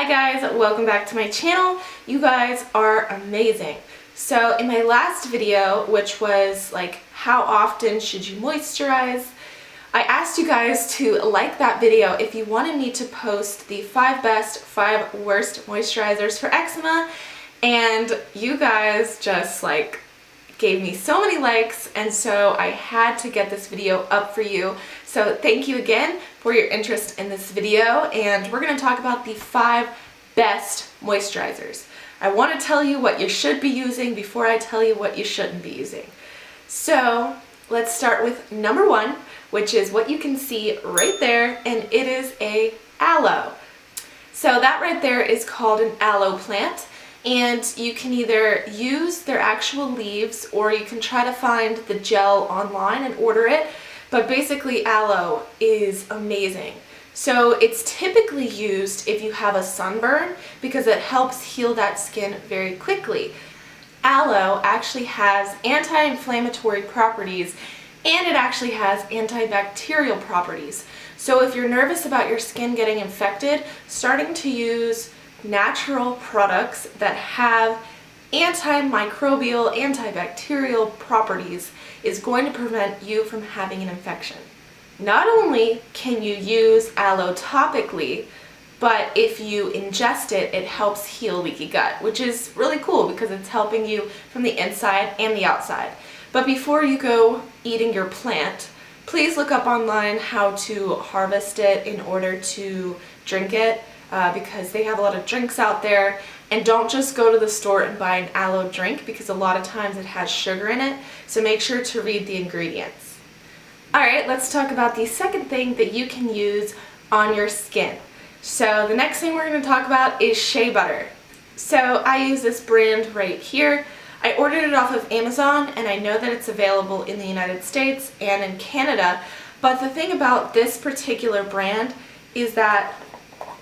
Hi guys, welcome back to my channel. You guys are amazing. So in my last video, which was like how often should you moisturize, I asked you guys to like that video if you wanted me to post the 5 best, 5 worst moisturizers for eczema, and you guys just like gave me so many likes, and so I had to get this video up for you. So thank you again for your interest in this video, and we're going to talk about the 5 best moisturizers. I want to tell you what you should be using before I tell you what you shouldn't be using. So let's start with number 1, which is what you can see right there, and it is a aloe. So that right there is called an aloe plant. And you can either use their actual leaves or you can try to find the gel online and order it. But basically aloe is amazing. So it's typically used if you have a sunburn because it helps heal that skin very quickly. Aloe actually has anti-inflammatory properties and it actually has antibacterial properties. So if you're nervous about your skin getting infected, starting to use natural products that have antimicrobial, antibacterial properties is going to prevent you from having an infection. Not only can you use aloe topically, but if you ingest it, it helps heal leaky gut, which is really cool because it's helping you from the inside and the outside. But before you go eating your plant, please look up online how to harvest it in order to drink it. Because they have a lot of drinks out there, and don't just go to the store and buy an aloe drink because a lot of times it has sugar in it, so make sure to read the ingredients. Alright, let's talk about the second thing that you can use on your skin. So the next thing we're going to talk about is Shea Butter. So I use this brand right here. I ordered it off of Amazon, and I know that it's available in the United States and in Canada, but the thing about this particular brand is that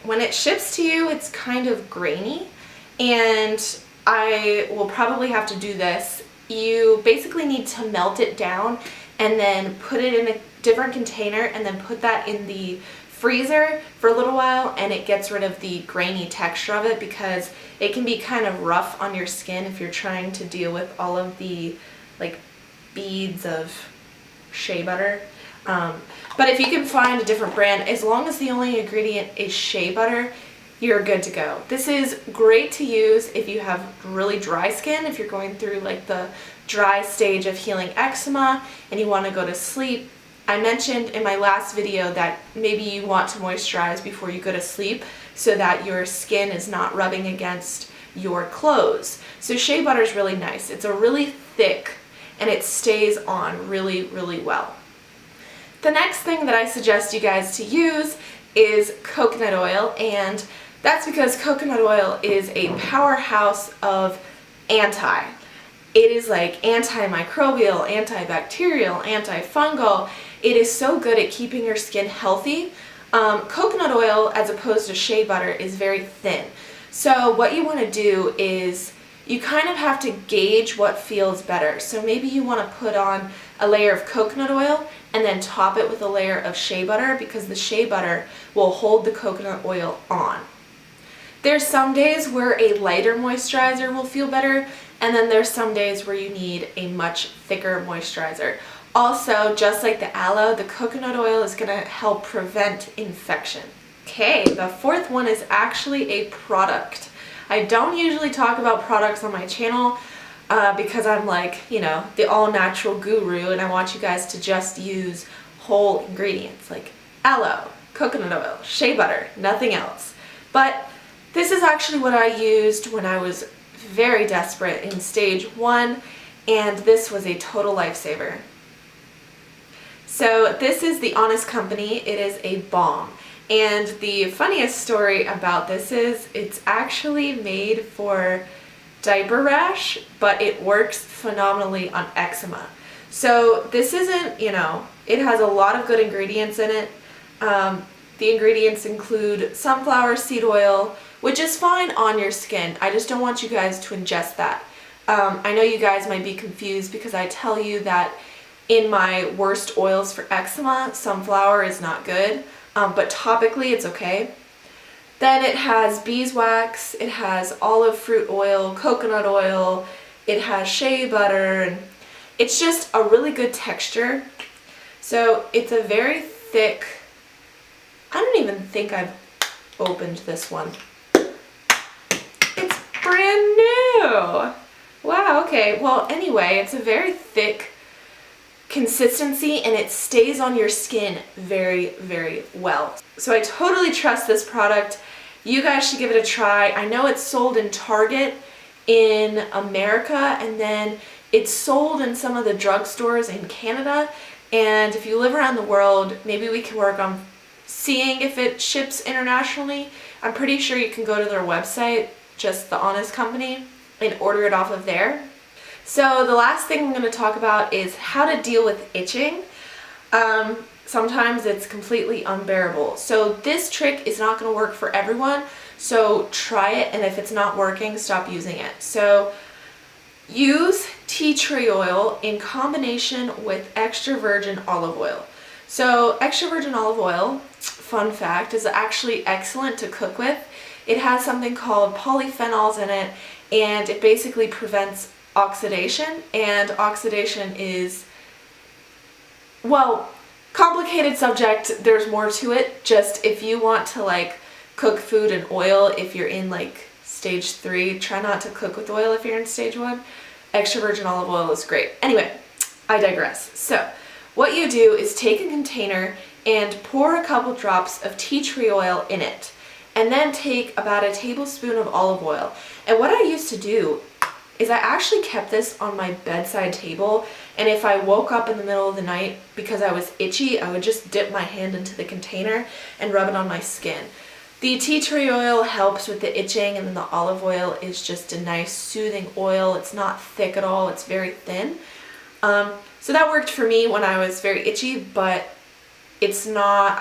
when it ships to you, it's kind of grainy, and I will probably have to do this. You basically need to melt it down and then put it in a different container and then put that in the freezer for a little while, and it gets rid of the grainy texture of it because it can be kind of rough on your skin if you're trying to deal with all of the like beads of shea butter. But if you can find a different brand, as long as the only ingredient is shea butter, you're good to go. This is great to use if you have really dry skin, if you're going through like the dry stage of healing eczema and you want to go to sleep. I mentioned in my last video that maybe you want to moisturize before you go to sleep so that your skin is not rubbing against your clothes. So shea butter is really nice. It's a really thick and it stays on really, really well. The next thing that I suggest you guys to use is coconut oil, and that's because coconut oil is a powerhouse of anti. It is like antimicrobial, antibacterial, antifungal. It is so good at keeping your skin healthy. Coconut oil, as opposed to shea butter, is very thin. So what you want to do is you kind of have to gauge what feels better. So maybe you want to put on a layer of coconut oil and then top it with a layer of shea butter because the shea butter will hold the coconut oil on. There's some days where a lighter moisturizer will feel better, and then there's some days where you need a much thicker moisturizer. Also, just like the aloe, the coconut oil is going to help prevent infection. Okay, the fourth one is actually a product. I don't usually talk about products on my channel because I'm like, you know, the all-natural guru, and I want you guys to just use whole ingredients like aloe, coconut oil, shea butter, nothing else. But this is actually what I used when I was very desperate in stage 1, and this was a total lifesaver. So this is the Honest Company. It is a balm. And the funniest story about this is it's actually made for diaper rash, but it works phenomenally on eczema. So this isn't, you know, it has a lot of good ingredients in it. The ingredients include sunflower seed oil, which is fine on your skin. I just don't want you guys to ingest that. I know you guys might be confused because I tell you that in my worst oils for eczema, sunflower is not good. But topically it's okay. Then it has beeswax, it has olive fruit oil, coconut oil, it has shea butter, and it's just a really good texture. So it's a very thick, I don't even think I've opened this one. It's brand new. Wow, okay. Well, anyway, it's a very thick consistency and it stays on your skin very, very well. So I totally trust this product. You guys should give it a try. I know it's sold in Target in America, and then it's sold in some of the drugstores in Canada. And if you live around the world, maybe we can work on seeing if it ships internationally. I'm pretty sure you can go to their website, just the Honest Company, and order it off of there. So the last thing I'm going to talk about is how to deal with itching. Sometimes it's completely unbearable. So this trick is not going to work for everyone. So try it, and if it's not working, stop using it. So use tea tree oil in combination with extra virgin olive oil. So extra virgin olive oil, fun fact, is actually excellent to cook with. It has something called polyphenols in it, and it basically prevents oxidation. And oxidation is, well, complicated subject. There's more to it. Just if you want to like cook food in oil, if you're in like stage 3, try not to cook with oil if you're in stage 1. Extra virgin olive oil is great. Anyway, I digress. So what you do is take a container and pour a couple drops of tea tree oil in it, and then take about a tablespoon of olive oil. And what I used to do is I actually kept this on my bedside table, and if I woke up in the middle of the night because I was itchy, I would just dip my hand into the container and rub it on my skin. The tea tree oil helps with the itching, and then the olive oil is just a nice soothing oil. It's not thick at all, it's very thin. So that worked for me when I was very itchy, but it's not,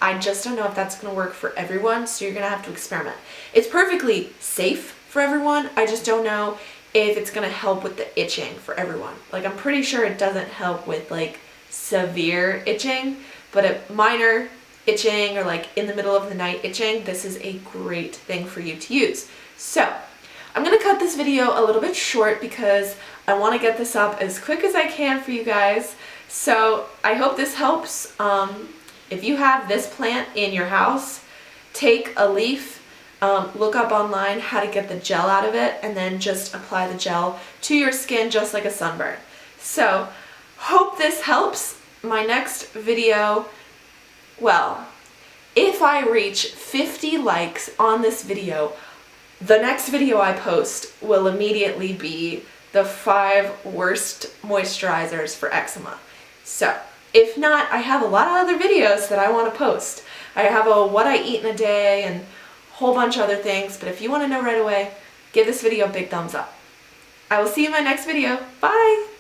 I just don't know if that's going to work for everyone, so you're going to have to experiment. It's perfectly safe for everyone, I just don't know if it's going to help with the itching for everyone. Like, I'm pretty sure it doesn't help with like severe itching, but a minor itching or like in the middle of the night itching, this is a great thing for you to use. So I'm going to cut this video a little bit short because I want to get this up as quick as I can for you guys. So I hope this helps. If you have this plant in your house, take a leaf, look up online how to get the gel out of it, and then just apply the gel to your skin just like a sunburn. So hope this helps. My next video, well, if I reach 50 likes on this video, the next video I post will immediately be the 5 worst moisturizers for eczema. So if not, I have a lot of other videos that I want to post. I have a what I eat in a day and a whole bunch of other things, but if you want to know right away, give this video a big thumbs up. I will see you in my next video. Bye!